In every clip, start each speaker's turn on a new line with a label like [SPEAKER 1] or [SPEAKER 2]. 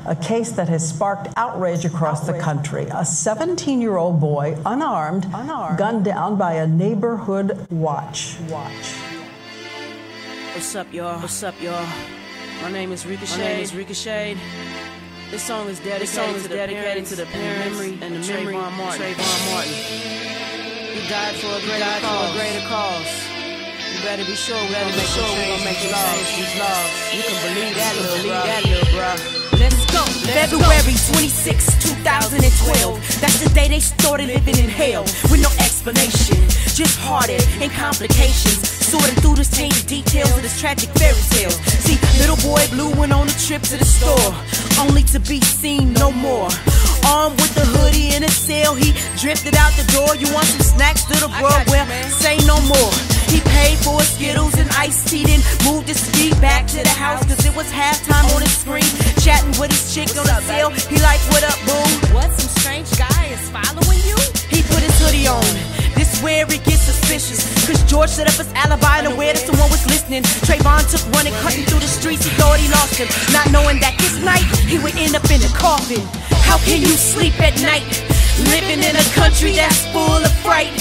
[SPEAKER 1] a case that has sparked outrage across the country. A 17-year-old boy, unarmed, gunned down by a neighborhood watch.
[SPEAKER 2] What's up, y'all? What's up, y'all? My name is Ricochet. This song is dedicated to the parents and the memory of Trayvon Martin. He died for a greater cause. You better be sure we're gonna make these laws. You can believe that, little bro. Let's go.
[SPEAKER 3] February 26, 2012. That's the day they started living in hell with no explanation, just heartache and complications. Sorting through the tainted details of this tragic fairy tale. See, little boy Blue went on a trip to the store, only to be seen no more. Armed with a hoodie and a sail, he drifted out the door. You want some snacks, little bro? Well, say no more. He paid for his Skittles and iced tea, then moved his feet back to the house, cause it was halftime on his screen. Chatting with his chick on the sail. He like, what up, boo?
[SPEAKER 2] What, some strange guy is following you?
[SPEAKER 3] He put his hoodie on. This where it gets suspicious, cause George set up his alibi and aware that someone was listening. Trayvon took running, cutting through the streets. He thought he lost him, not knowing that this night he would end up in a coffin. How can you sleep at night, living in a country that's full of fright,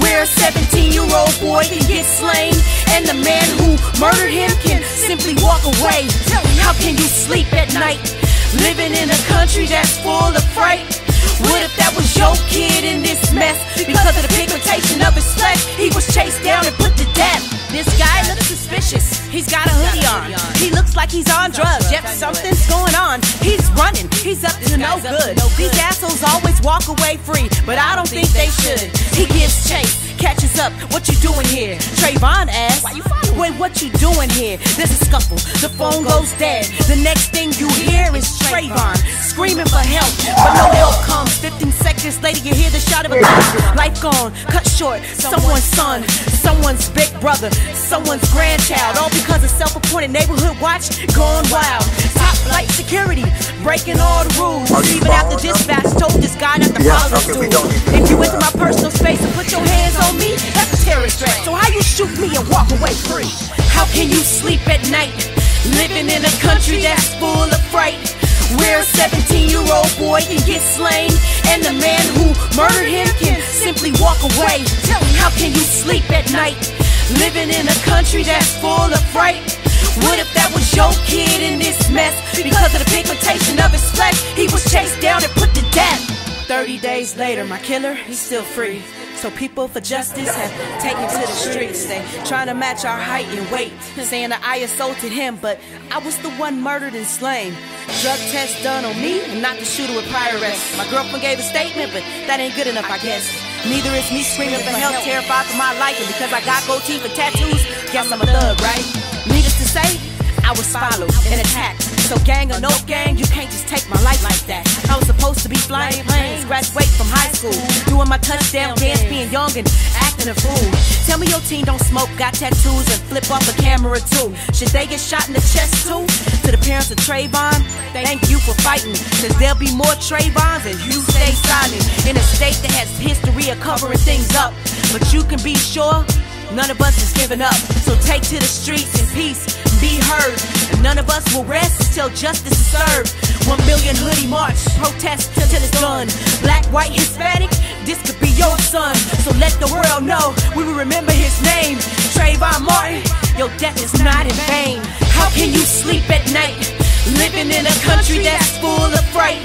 [SPEAKER 3] where a 17-year-old boy can get slain and the man who murdered him can simply walk away? How can you sleep at night, living in a country that's full of fright? What if that was your kid in this mess? Because of the pigmentation of his flesh, he was chased down and put to death. This guy looks suspicious. He's got a hoodie on. He looks like he's on drugs. Yep, something's going on. He's running. He's up to no good. These assholes always walk away free, but I don't think they should. He gives chase, catches up. What you doing here? Trayvon asks, wait, what you doing here? There's a scuffle. The phone goes dead. The next thing you hear is Trayvon screaming for help, but no help comes. 15 seconds later, you hear the shot of a gun. Life gone, cut short. Someone's son, someone's big brother, someone's grandchild, all because of self-appointed neighborhood watch gone wild. Top flight security, breaking all the rules. Even after dispatch told this guy not to follow the dude. If you enter my personal space and put your hands on me, that's a terrorist threat. So how you shoot me and walk away free? How can you sleep at night, living in a country that's full of fright, where a 17-year-old boy can get slain and the man who murdered him can simply walk away? How can you sleep at night, living in a country that's full of fright? What if that was your kid in this mess? Because of the pigmentation of his flesh, he was chased down and put to death. 30 days later, my killer, he's still free. So people for justice have taken to the streets. They trying to match our height and weight, saying that I assaulted him, but I was the one murdered and slain. Drug test done on me and not the shooter with prior arrest. My girlfriend gave a statement, but that ain't good enough, I guess. Neither is me screaming for help, terrified for my life. And because I got gold teeth and tattoos, guess I'm a thug, right? Needless to say, I was followed and attacked. So gang or no gang, you can't just take my life like that. I was supposed to be flying planes, graduate from high school, doing my touchdown dance, being young and acting a fool. Tell me your team don't smoke, got tattoos, and flip off a camera too. Should they get shot in the chest too? To the parents of Trayvon, thank you for fighting, cause there'll be more Trayvons and you stay silent. In a state that has history of covering things up, but you can be sure none of us is giving up. So take to the streets in peace, be heard, and none of us will rest until justice is served. 1 million hoodie march, protest till it's done. Black, white, Hispanic, this could be your son. So let the world know we will remember his name. Trayvon Martin, your death is not in vain. How can you sleep at night, living in a country that's full of fright,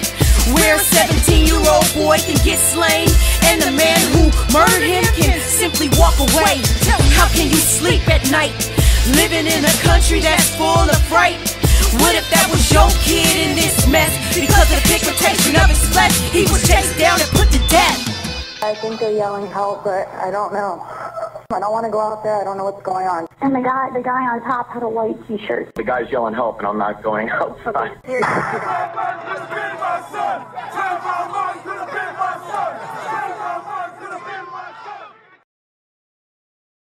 [SPEAKER 3] where a 17-year-old boy can get slain and the man who murdered him can simply walk away? How can you sleep at night, living in a country that's full of fright? What if that was your kid in this mess? Because of the pigmentation of his flesh, he was chased down and put to death.
[SPEAKER 4] I think they're yelling help, but I don't know. I don't want to go out there. I don't know what's going on.
[SPEAKER 5] And the guy on top had a white t-shirt.
[SPEAKER 6] The guy's yelling help, and I'm not going outside.
[SPEAKER 4] Okay,